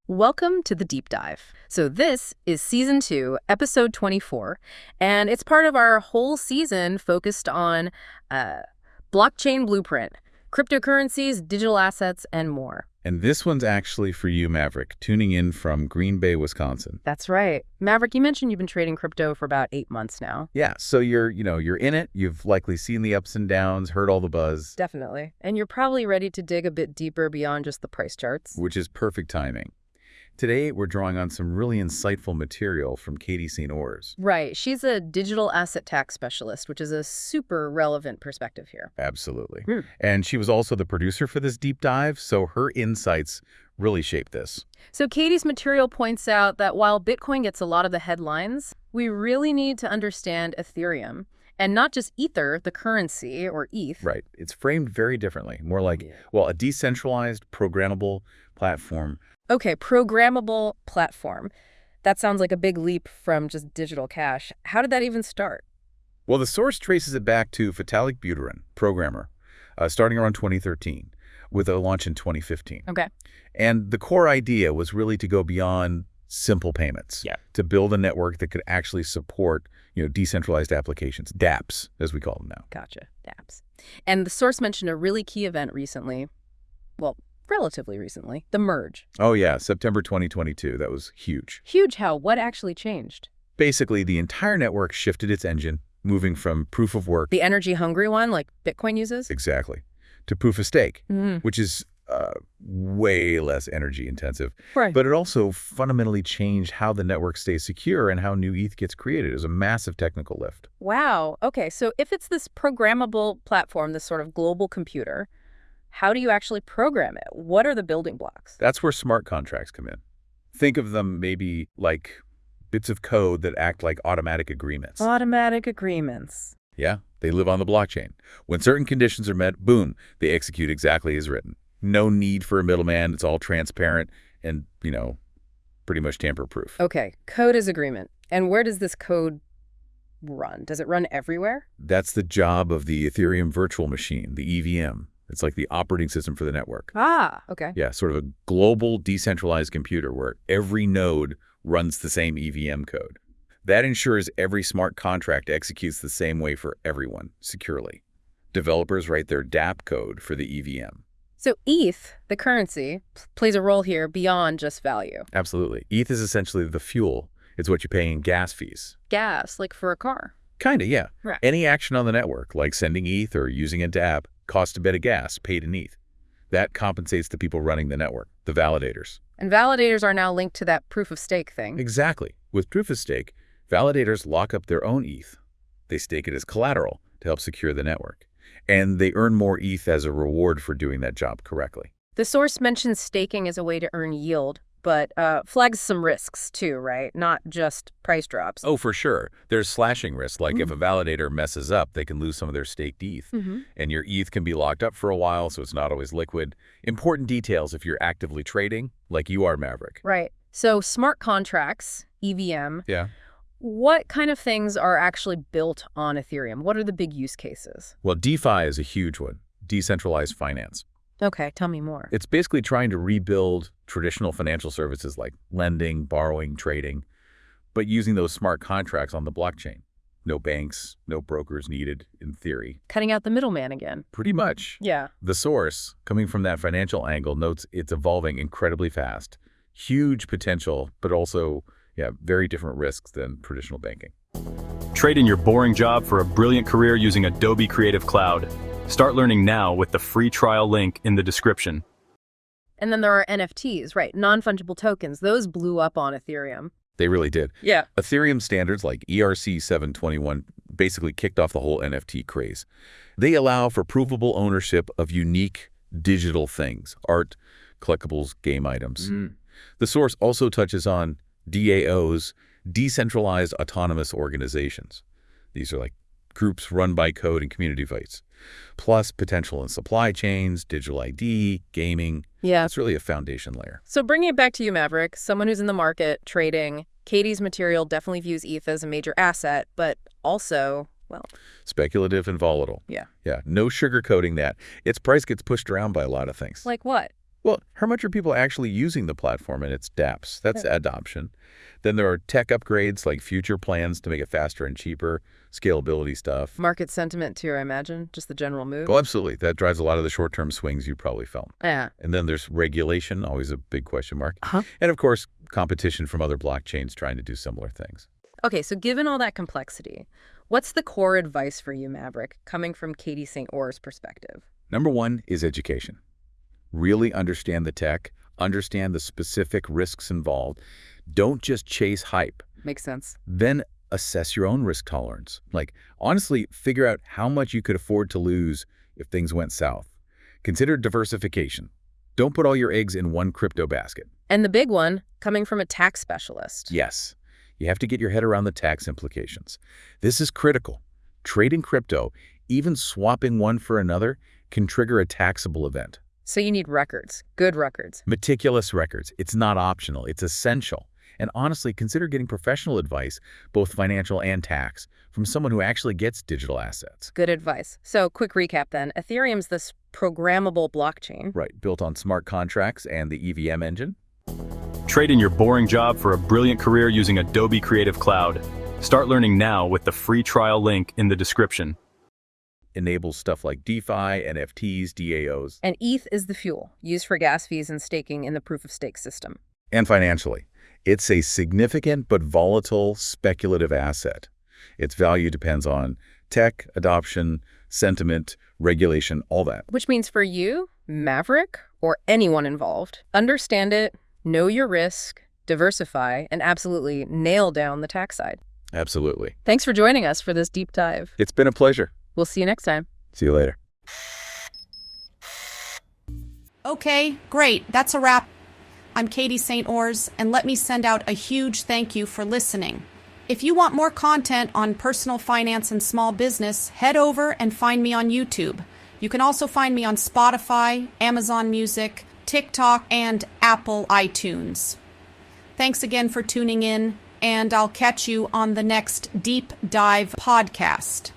Welcome to the Deep Dive. So this is Season 2, Episode 24, and it's part of our whole season focused on blockchain blueprint, cryptocurrencies, digital assets, and more. And this one's actually for you, Maverick, tuning in from Green Bay, Wisconsin. That's right. Maverick, you mentioned you've been trading crypto for about 8 months now. Yeah, so you're in it. You've likely seen the ups and downs, heard all the buzz. Definitely. And you're probably ready to dig a bit deeper beyond just the price charts. Which is perfect timing. Today, we're drawing on some really insightful material from Katie St. Ors. Right. She's a digital asset tax specialist, which is a super relevant perspective here. Absolutely. And she was also the producer for this deep dive, so her insights really shaped this. So Katie's material points out that while Bitcoin gets a lot of the headlines, we really need to understand Ethereum, and not just Ether, the currency, or ETH. Right. It's framed very differently, more like, a decentralized, programmable platform. Okay, programmable platform. That sounds like a big leap from just digital cash. How did that even start? Well, the source traces it back to Vitalik Buterin, programmer, starting around 2013, with a launch in 2015. Okay. And the core idea was really to go beyond simple payments, to build a network that could actually support, decentralized applications, dApps, as we call them now. Gotcha, dApps. And the source mentioned a really key event recently, relatively recently, the merge. Oh yeah, September 2022. That was huge. Huge how? What actually changed? Basically, the entire network shifted its engine, moving from proof of work... The energy-hungry one, like Bitcoin uses? Exactly. To proof of stake, which is way less energy intensive. Right. But it also fundamentally changed how the network stays secure and how new ETH gets created. It was a massive technical lift. Wow. Okay, so if it's this programmable platform, this sort of global computer, how do you actually program it? What are the building blocks? That's where smart contracts come in. Think of them maybe like bits of code that act like automatic agreements. Automatic agreements. Yeah, they live on the blockchain. When certain conditions are met, boom, they execute exactly as written. No need for a middleman. It's all transparent and, pretty much tamper-proof. Okay, code is agreement. And where does this code run? Does it run everywhere? That's the job of the Ethereum virtual machine, the EVM. It's like the operating system for the network. Ah, okay. Yeah, sort of a global decentralized computer where every node runs the same EVM code. That ensures every smart contract executes the same way for everyone, securely. Developers write their dApp code for the EVM. So ETH, the currency, plays a role here beyond just value. Absolutely. ETH is essentially the fuel. It's what you pay in gas fees. Gas, like for a car. Kinda, yeah. Right. Any action on the network, like sending ETH or using a dApp, costs a bit of gas paid in ETH. That compensates the people running the network, the validators. And validators are now linked to that proof of stake thing. Exactly. With proof of stake, validators lock up their own ETH. They stake it as collateral to help secure the network. And they earn more ETH as a reward for doing that job correctly. The source mentions staking as a way to earn yield, but flags some risks too, right? Not just price drops. Oh, for sure. There's slashing risk. Like if a validator messes up, they can lose some of their staked ETH. And your ETH can be locked up for a while, so it's not always liquid. Important details if you're actively trading, like you are, Maverick. Right. So smart contracts, EVM. Yeah. What kind of things are actually built on Ethereum? What are the big use cases? Well, DeFi is a huge one. Decentralized finance. Okay, tell me more. It's basically trying to rebuild traditional financial services like lending, borrowing, trading, but using those smart contracts on the blockchain. No banks, no brokers needed, in theory. Cutting out the middleman again. Pretty much. Yeah. The source, coming from that financial angle, notes it's evolving incredibly fast. Huge potential, but also, very different risks than traditional banking. Trade in your boring job for a brilliant career using Adobe Creative Cloud. Start learning now with the free trial link in the description. And then there are NFTs, right? Non-Fungible tokens. Those blew up on Ethereum. They really did. Yeah. Ethereum standards like ERC 721 basically kicked off the whole NFT craze. They allow for provable ownership of unique digital things, art, collectibles, game items. The source also touches on DAOs, decentralized autonomous organizations. These are like groups run by code and community votes, plus potential in supply chains, digital ID, gaming. Yeah. That's really a foundation layer. So bringing it back to you, Maverick, someone who's in the market, trading, Katie's material definitely views ETH as a major asset, but also, speculative and volatile. Yeah. Yeah, no sugarcoating that. Its price gets pushed around by a lot of things. Like what? Well, how much are people actually using the platform and its dApps? That's adoption. Then there are tech upgrades like future plans to make it faster and cheaper, scalability stuff. Market sentiment too, I imagine, just the general mood. Oh, absolutely. That drives a lot of the short-term swings you probably felt. Yeah. And then there's regulation, always a big question mark. And of course, competition from other blockchains trying to do similar things. Okay, so given all that complexity, what's the core advice for you, Maverick, coming from Katie St. Orr's perspective? Number one is education. Really understand the tech, understand the specific risks involved. Don't just chase hype. Makes sense. Then assess your own risk tolerance. Like, honestly, figure out how much you could afford to lose if things went south. Consider diversification. Don't put all your eggs in one crypto basket. And the big one, coming from a tax specialist. Yes, you have to get your head around the tax implications. This is critical. Trading crypto, even swapping one for another, can trigger a taxable event. So you need records, good records. Meticulous records. It's not optional. It's essential. And honestly, consider getting professional advice, both financial and tax, from someone who actually gets digital assets. Good advice. So quick recap then. Ethereum's this programmable blockchain. Right, built on smart contracts and the EVM engine. Trade in your boring job for a brilliant career using Adobe Creative Cloud. Start learning now with the free trial link in the description. Enables stuff like DeFi, NFTs, DAOs. And ETH is the fuel, used for gas fees and staking in the proof-of-stake system. And financially, it's a significant but volatile speculative asset. Its value depends on tech, adoption, sentiment, regulation, all that. Which means for you, Maverick, or anyone involved, understand it, know your risk, diversify, and absolutely nail down the tax side. Absolutely. Thanks for joining us for this deep dive. It's been a pleasure. We'll see you next time. See you later. Okay, great. That's a wrap. I'm Katie St. Orr's, and let me send out a huge thank you for listening. If you want more content on personal finance and small business, head over and find me on YouTube. You can also find me on Spotify, Amazon Music, TikTok, and Apple iTunes. Thanks again for tuning in, and I'll catch you on the next Deep Dive podcast.